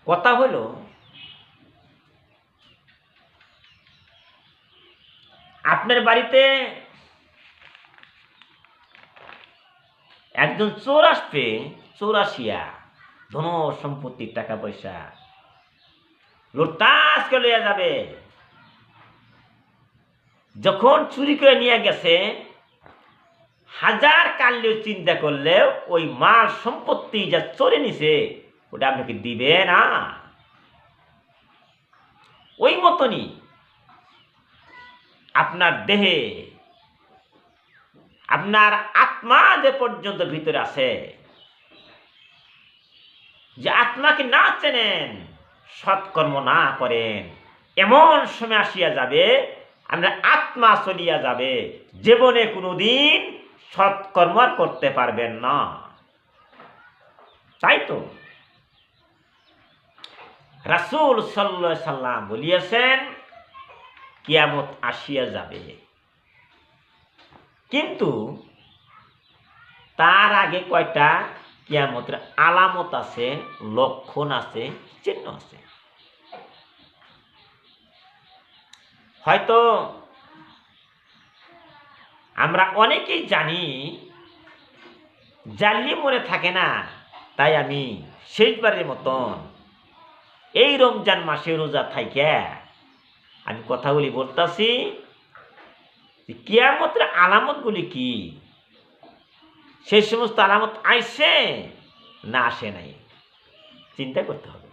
কথা হলো আপনার বাড়িতে একজন চোর আসবে, চোর আসিয়া ধন সম্পত্তি টাকা পয়সা লুটতাস করে লইয়া যাবে। যখন চুরি করে নিয়ে গেছে, হাজার কাল্যেও চিন্তা করলেও ওই মাল সম্পত্তি যা চোরে নিছে ওটা আপনাকে দিবে না। ওই মতনই আপনার দেহে আপনার আত্মা যে পর্যন্ত ভিতরে আছে, যে আত্মাকে না চেনেন, সৎকর্ম না করেন, এমন সময় আসিয়া যাবে আপনার আত্মা চলিয়া যাবে, জীবনে কোনোদিন সৎকর্ম আর করতে পারবেন না। তাই তো রাসূল সাল্লাল্লাহু আলাইহি সাল্লাম বলিয়াছেন কিয়ামত আসিয়া যাবে, কিন্তু তার আগে কয়টা কিয়ামতের আলামত আছে, লক্ষণ আছে, চিহ্ন আছে। হয়তো আমরা অনেকেই জানি, জানলে মনে থাকে না। তাই আমি শেষবারের মতন এই রমজান মাসে রোজা থাইকা আমি কথাগুলি বলতাছি, কিয়ামতের আলামতগুলি কি, সেই সমস্ত আলামত আইছে না আসে নাই, চিন্তা করতে হবে।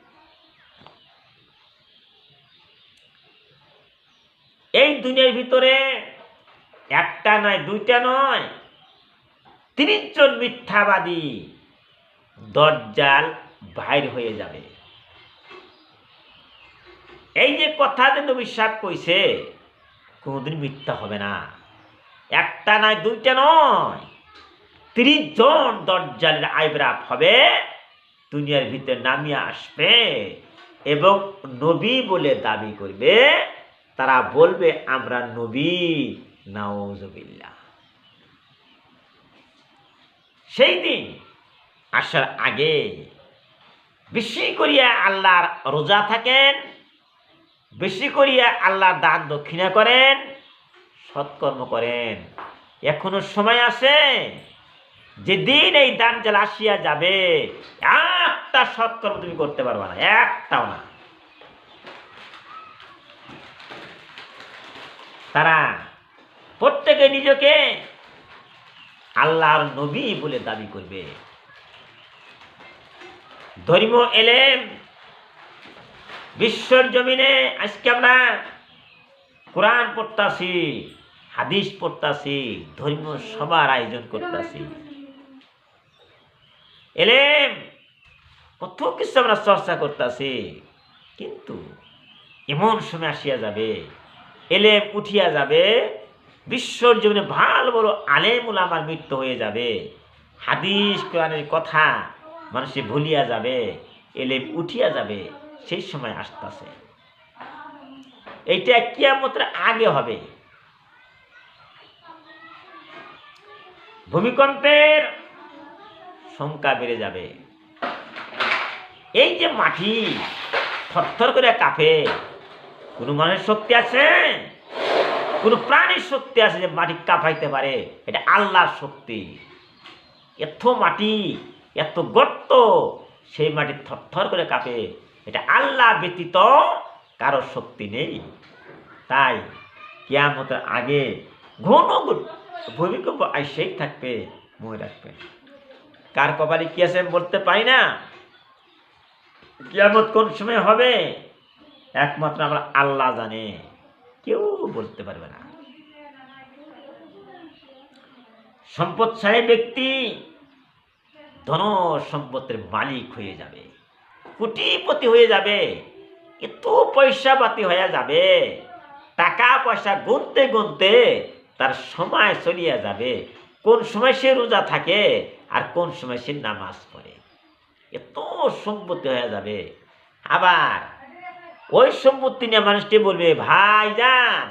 এই দুনিয়ার ভিতরে একটা নয়, দুইটা নয়, ৩০ জন মিথ্যাবাদী দজ্জাল বাইর হয়ে যাবে। এই যে কথা যে নবী সাহেব কইছে কোনোদিন মিথ্যা হবে না। একটা নয়, দুইটা নয়, ৩০ জন দজ্জালের আবির্ভাব হবে, দুনিয়ার ভিতরে নামিয়ে আসবে এবং নবী বলে দাবি করবে। তারা বলবে আমরা নবী, নাউজুবিল্লাহ। সেই দিন আসার আগে বেশি করিয়া আল্লাহর রোজা থাকেন, বেশি করিয়া আল্লাহর দান দক্ষিণা করেন, সৎকর্ম করেন। এখনো সময় আছে, যেদিন এই দাজ্জাল আসিয়া যাবে একটা সৎকর্ম তুমি করতে পারবে না, একটাও না। তারা প্রত্যেকে নিজেকে আল্লাহর নবী বলে দাবি করবে। ধর্মীয় এলেম বিশ্বর জমিনে আজকে আমরা কোরআন পড়তাছি, হাদিস পড়তাছি, ধর্মীয় সবার আয়োজন করতাছি, এলেম কত কিছু আমরা চর্চা করতাছি। কিন্তু এমন সময় আসিয়া যাবে, এলেম উঠিয়া যাবে, বিশ্বর জমিনে ভালো বড় আলেম উলামার মৃত্যু হয়ে যাবে, হাদিস কোরআনের কথা মানুষে ভুলিয়া যাবে, এলেম উঠিয়া যাবে। সেই সময় আসতেছে, এইটা কিয়ামতের আগে হবে। ভূমিকম্পের সংখ্যা বেড়ে যাবে। এই যে মাটি থরথর করে কাঁপে, কোনো মানুষের শক্তি আছে, কোনো প্রাণীর শক্তি আছে যে মাটি কাঁপাইতে পারে? এটা আল্লাহর শক্তি। এত মাটি, এত গর্ত, সেই মাটি থরথর করে কাঁপে, এটা আল্লাহ ব্যতীত কারো শক্তি নেই। তাই কিয়ামতের আগে ঘন ভূমিকম্প আইসেই থাকবে, মনে রাখবে। কার কপালে কি আছে বলতে পারি না। কিয়ামত কোন সময় হবে একমাত্র আমরা আল্লাহ জানে, কেউ বলতে পারবে না। সম্পদশালী ব্যক্তি ধন সম্পদের মালিক হয়ে যাবে, কোটিপতি হয়ে যাবে, এত পয়সা পাতি হয়ে যাবে, টাকা পয়সা গুনতে গুনতে তার সময় চলিয়া যাবে। কোন সময় সে রোজা থাকে আর কোন সময় সে নামাজ পড়ে, এত সম্পত্তি হয়ে যাবে। আবার ওই সম্পত্তি নিয়ে মানুষটি বলবে, ভাই যান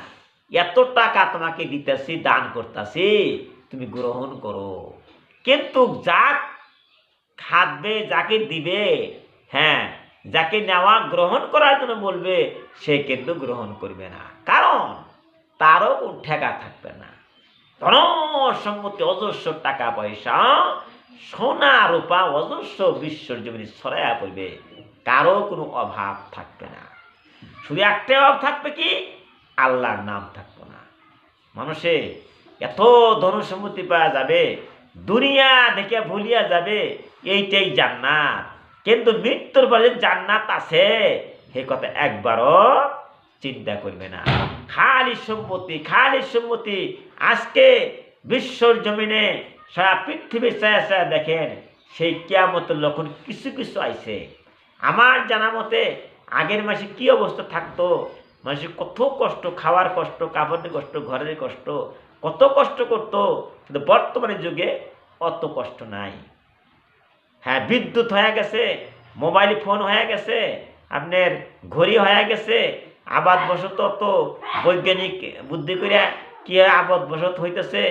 এত টাকা তোমাকে দিতেছি, দান করতেছি, তুমি গ্রহণ করো। কিন্তু যা খাবে, যাকে দিবে, হ্যাঁ, যাকে নেওয়া গ্রহণ করার জন্য বলবে সে কিন্তু গ্রহণ করবে না, কারণ তারও কোন ঠেকা থাকবে না। ধন সম্পত্তি, অজস্র টাকা পয়সা, সোনা রূপা অজস্র বিশ্বর জমিনে ছড়াইয়া পড়বে, কারো কোনো অভাব থাকবে না। শুধু একটাই অভাব থাকবে, কি? আল্লাহর নাম থাকবে না। মানুষে এত ধন সম্পত্তি পাওয়া যাবে, দুনিয়া দেখে ভুলিয়া যাবে এইটাই জান্নাত, কিন্তু মৃত্যুর পরে যে জান্নাত আছে সে কথা একবারও চিন্তা করবে না। খালি সম্পত্তি, খালি সম্পত্তি। আজকে বিশ্বর জমিনে সারা পৃথিবী ছায়া ছায়া দেখেন, সেই কিয়ামতের লক্ষণ কিছু কিছু আইছে। আমার জানা মতে আগের মাসে কি অবস্থা থাকতো, মানুষের কত কষ্ট, খাওয়ার কষ্ট, কাপড়ের কষ্ট, ঘরের কষ্ট, কত কষ্ট করতো, কিন্তু বর্তমানের যুগে অত কষ্ট নাই। হ্যাঁ, বিদ্যুৎ হয়ে গেছে, মোবাইল ফোন হয়ে গেছে, আপনার ঘড়ি হয়ে গেছে, আবাদ বসত তো বৈজ্ঞানিক বুদ্ধি করে কি আবাদ বসত হইতেছে,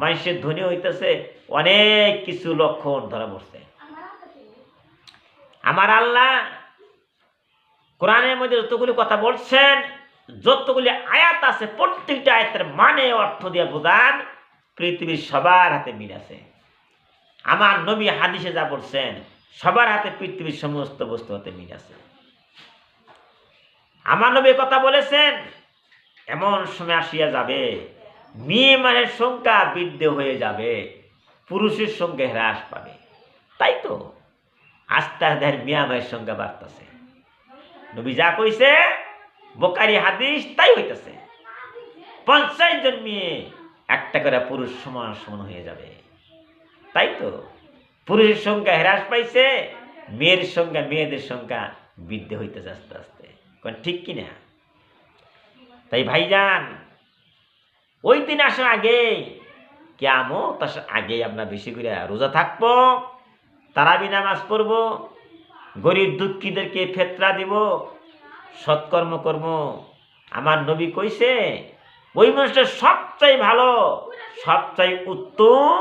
মানুষের ধনী হইতেছে, অনেক কিছু লক্ষণ ধরা পড়ছে। আমার আল্লাহ কোরআনের মধ্যে যতগুলি কথা বলছেন, যতগুলি আয়াত আছে, প্রত্যেকটা আয়াতের মানে অর্থ দিয়ে বোঝান পৃথিবীর সবার হাতে মিল আছে। আমার নবী হাদিসে যা বলছেন, সবার হাতে পৃথিবীর সমস্ত বস্তু হাতে মিল আছে। আমার নবী কথা বলেছেন, এমন সময় আসিয়া যাবে মেয়ে মানের সংখ্যা বৃদ্ধি হয়ে যাবে, পুরুষের সংখ্যা হ্রাস পাবে। তাই তো আস্তে আস্তে মেয়ে মায়ের সংখ্যা বাড়তেছে। নবী যা কইছে বুখারী হাদিস তাই হইতেছে। 50 জন মেয়ে একটা করে পুরুষ সমান সমান হয়ে যাবে। তাই তো পুরুষের সংখ্যা হ্রাস পাইছে, মেয়েদের সংখ্যা বৃদ্ধি হইতেছে আস্তে আস্তে। কোন ঠিক কিনা? তাই ভাইজান, ওই দিন আসার আগে, কিয়ামত আসার আগে আমরা বেশি করে রোজা থাকবো, তারাবি নামাজ পড়বো, গরিব দুঃখীদেরকে ফেতরা দিব, সৎকর্ম কর্ম। আমার নবী কইছে ওই মানুষটা সবচেয়ে ভালো, সবচেয়ে উত্তম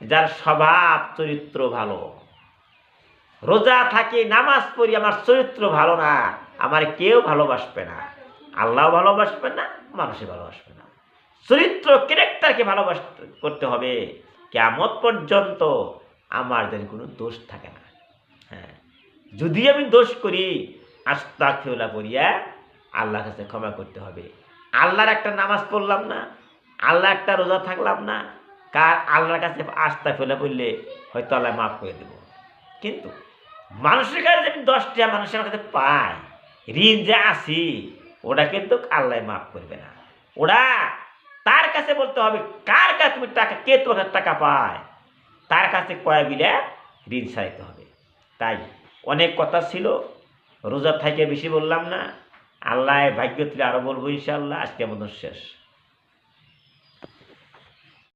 যার স্বভাব চরিত্র ভালো। রোজা থাকি, নামাজ পড়ি, আমার চরিত্র ভালো না, আমার কেউ ভালোবাসবে না, আল্লাহ ভালোবাসবে না, মানুষই ভালোবাসবে না। চরিত্র, ক্যারেক্টারকে ভালোবাসতে করতে হবে। কিয়ামত পর্যন্ত আমার যেন কোনো দোষ থাকে না। হ্যাঁ, যদি আমি দোষ করি, আস্তাগফিরুল্লাহ করিয়া আল্লাহর কাছে ক্ষমা করতে হবে। আল্লাহর একটা নামাজ পড়লাম না, আল্লাহ একটা রোজা থাকলাম না, আল্লাহর কাছে আস্তাগফিরুল্লাহ করলে হয়তো আল্লাহ মাফ করে দেব। কিন্তু মানুষের কাছে আমি 10টা মানুষের কাছে পাই, ঋণ যে আসি, ওটা কিন্তু আল্লাহ মাফ করবে না। ওরা তার কাছে বলতে হবে, কার কাছে তুমি টাকা, কে তোমার টাকা পায়, তার কাছে কয় বিলে ঋণ সারাইতে হবে। তাই অনেক কথা ছিল, রোজা থেকে বেশি বললাম না। আল্লাহ ভাগ্য তুলে আরো বলবো ইনশাআল্লাহ। আজকে আমাদের শেষ।